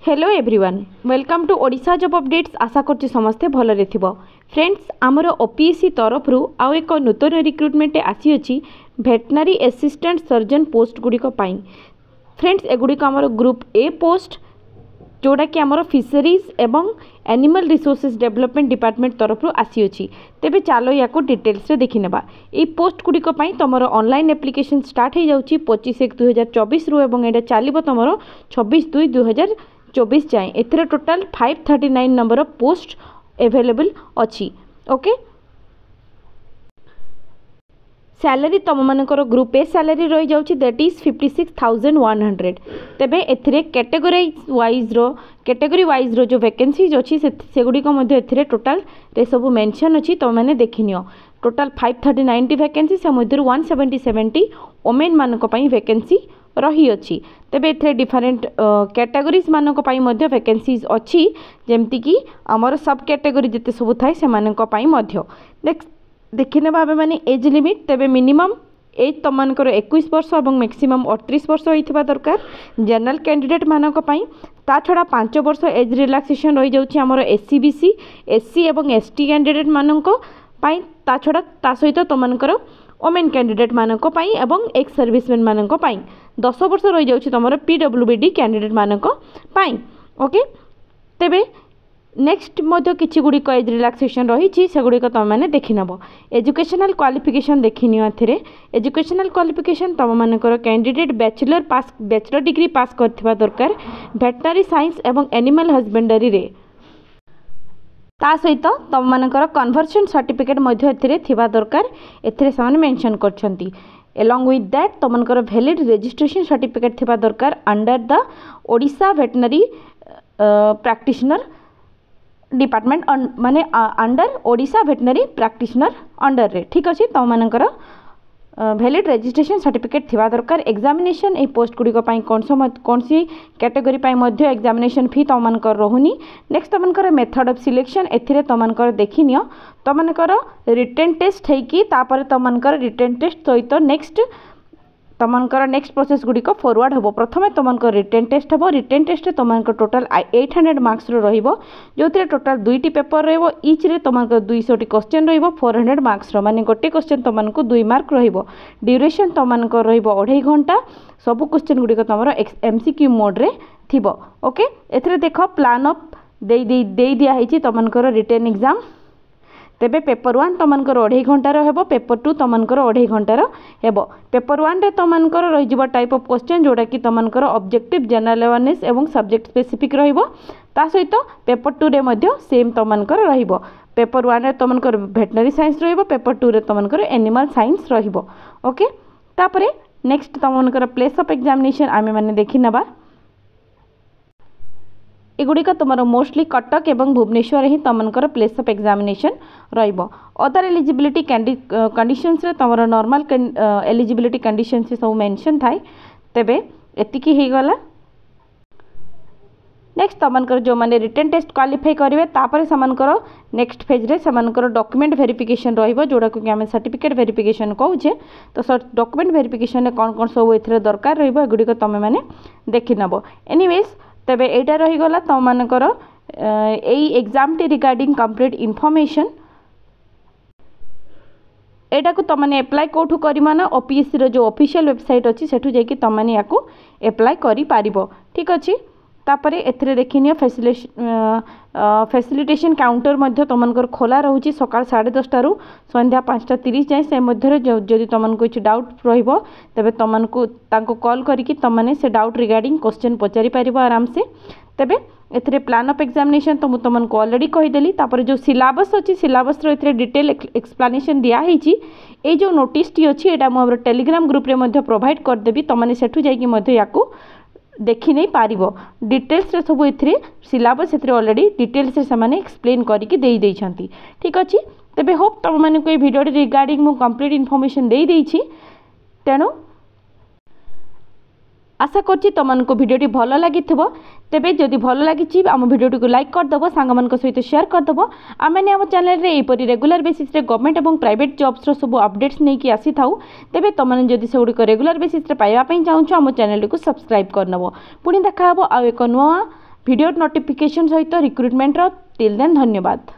Hello everyone welcome to Odisha job updates. आशा करछि समस्ते भलरे थिबो। फ्रेंड्स आमर ओपीएससी तरफ आउ एक नूतन रिक्रुटमेंट आसी अछि वेटनरी असिस्टेंट सर्जन पोस्ट गुडी को पाई। फ्रेंड्स एगुडी को आमर ग्रुप ए पोस्ट जोड़ा कि आमर फिशरीज एवं एनिमल रिसोर्सेज डेवलपमेंट डिपार्टमेंट तरफ आसी अछि। तेबे चलो या डिटेल्स रे देखि नेबा। ए पोस्ट गुडी को पाई तमरो ऑनलाइन एप्लिकेशन स्टार्ट हो जाउछि 25/1/2024 रु एवं एडा चलिबो तमरो 26/2/2024 जाए। एथरे total 539 number of post available अछि। ओके सैलरी तुम मानकर ग्रुप ए सैलरी रही जाउछि दैट इज 56,100। तेबे एथरे कैटेगरी वाइज रो जो वैकेंसीज अछि से गुडी को मध्ये एथरे टोटल रे सब मेंशन अछि। तो माने देखिनियो टोटल 539 वैकेंसी से मध्ये 170 ओमेन मानक पई वैकेंसी रही अछि। तेबे एथरे डिफरेंट कैटेगरीज मानक पई मध्ये वैकेंसीज अछि जेमति कि हमर सब कैटेगरी जते सब थाय से मानक पई मध्ये देखिने भाबे माने एज लिमिट तेबे मिनिमम एज तमनकर 21 वर्ष और मैक्सिमम 38 वर्ष होइथिबा दरकार। जनरल कैंडिडेट मानक पई ता छडा 5 वर्ष एज रिलैक्सेशन रही जाउछि हमर एससी बीसी एससी एवं एसटी कैंडिडेट मानक पई ता छडा ता सहित तमनकर ओमेन कैंडिडेट मानक पई एवं एक्स सर्विसमैन मानक पई 10 वर्ष रही जाउछि तमर पीडब्ल्यूबीडी कैंडिडेट मानक पई। ओके तेबे नेक्स्ट मध्य किछि गुडी को एज रिलैक्सेशन रही से गुडी को तुम माने देखि नबो। एजुकेशनल क्वालिफिकेशन देखिनियो एथरे एजुकेशनल क्वालिफिकेशन तुम मानकर कैंडिडेट बैचलर डिग्री पास करथिबा दरकार वेटनरी साइंस एवं एनिमल हस्बेंडरी रे ता सहित तुम मानकर कन्वर्जन सर्टिफिकेट मध्य एथरे थिबा दरकार। एथरे सामान मेंशन करछंती along with that तुमनकर वैलिड रजिस्ट्रेशन सर्टिफिकेट थिबा दरकार under the Odisha veterinary practitioner department माने under Odisha veterinary practitioner under रे ठीक अछि। तो मानकर वैलिड रजिस्ट्रेशन सर्टिफिकेट थिबा दरकार। एग्जामिनेशन ए पोस्ट गुडी को पाई कौन सी कैटेगरी पाई मध्य एग्जामिनेशन फी तो मानकर रहुनी। नेक्स्ट तमनकर मेथड ऑफ सिलेक्शन एथिरे तमनकर देखिनियो तमनकर रिटन टेस्ट है कि तापर तमनकर रिटन टेस्ट सहित नेक्स्ट तमनकर नेक्स्ट प्रोसेस गुडी को फॉरवर्ड हबो। प्रथमे तमनकर रिटन टेस्ट हबो। रिटन टेस्ट रे तमनकर टोटल 800 मार्क्स रो रहिबो जोथिरे टोटल 2टी पेपर रहइबो। ईच रे तमनकर 200 टी क्वेश्चन रहिबो 400 मार्क्स रो माने गोटे क्वेश्चन तमनको 2 मार्क रहिबो। ड्यूरेशन तमनकर रहिबो 2.5 घंटा। सब क्वेश्चन गुडी को तमरो एमसीक्यू मोड रे थिबो। ओके एथरे देखो प्लान ऑफ दे दिया हिची तमनकर रिटन एग्जाम। तेबे पेपर 1 तमनकर 2.5 घंटार हेबो। पेपर 2 तमनकर 2.5 घंटार हेबो। पेपर 1 रे तमनकर रहि जिवो टाइप ऑफ क्वेश्चन जोडा कि तमनकर ऑब्जेक्टिव जनरल अवेयरनेस एवं सब्जेक्ट स्पेसिफिक रहिबो। ता सहित पेपर 2 रे मध्ये सेम तमनकर रहिबो। पेपर 1 रे तमनकर वेटनरी साइंस रहिबो। पेपर 2 रे तमनकर एनिमल साइंस रहिबो। ओके तापरे नेक्स्ट तमनकर प्लेस ऑफ एग्जामिनेशन आमे माने देखि नबा। एगुड़ी का तुम मोस्टली कटक एवं भुवनेश्वर ही तमनकर प्लेस ऑफ एग्जामिनेशन रहिबो। अदर एलिजिबिलिटी कंडीशंस रे तुम नॉर्मल एलिजिबिलिटी कंडीशंस से सब मेंशन थाए। तेबे एतिकी हे गला। नेक्स्ट तमनकर जो माने रिटन टेस्ट क्वालिफाई करिवे तापर समनकर नेक्स्ट फेज रे समनकर डॉक्यूमेंट वेरिफिकेशन रहिबो जोडा को कि हमें सर्टिफिकेट वेरिफिकेशन कहूचे। तो डॉक्यूमेंट वेरिफिकेशन रे कोन कोन सब एथरे दरकार रहिबो एगुडी को तमे माने देखि नबो। एनीवेज तेबे एटा रही गला तुम मानकर एई एग्जाम टी रिगार्डिंग कंप्लीट इन्फॉर्मेशन एटा को तुम एप्लाई कोठू करिमा ना ओपीएससी रो जो ऑफिशियल वेबसाइट अछि सेठू जेकी तुम माने याकू एप्लाई करि पारिबो ठीक अछि। तापरे एथरे देखिनियो फैसिलिटेशन काउंटर मध्य तुमनकर खोला रहउची सकाळ 10:30 रु संध्या 5:30 जाए। से मध्य जदि तुमनको किछ डाउट रहिबो तबे तुमनको तांको कॉल करिकि तुमने से डाउट रिगार्डिंग क्वेश्चन पचारि पारिबो आराम से। तबे एथरे प्लान ऑफ एग्जामिनेशन तो तुमनको ऑलरेडी कहि देली। तापर जो सिलेबस अछि सिलेबस रो एथरे डिटेल एक्सप्लेनेशन दिया हिची। ए जो नोटिस टी अछि एटा मोर टेलीग्राम ग्रुप रे मध्य प्रोवाइड कर देबी। तुमने सेठू जाई कि मध्य याकू देखि नहीं पारिबो। डिटेल्स रे सब एथरे सिलेबस एथरे ऑलरेडी डिटेल्स रे समाने एक्सप्लेन करिकि देई देई छंती ठीक अछि। तबे होप तुम माने कोई वीडियो रिगार्डिंग मु कंप्लीट इन्फॉर्मेशन देई देई छी। तेनो आशा करछि तुमनको वीडियोटी भल लगी तेबे जदि भल लगी आम वीडियोटी को लाइक करदेव सांग सहित शेयर करदेव। आम आम चैनल रे एपरी रेगुलर बेसिस रे गवर्नमेंट और प्राइवेट जॉब्स रो सब अपडेट्स नहीं कि आसी थाउ तेबे तुमने जदि से रेगुलर बेसिस रे पाइबा पई चाहूछ आम चैनल को सब्सक्राइब करनबो। पुणी देखा हबो आ एक नुआ भिडियो नोटिफिकेशन सहित रिक्रुटमेंट टिल देन धन्यवाद।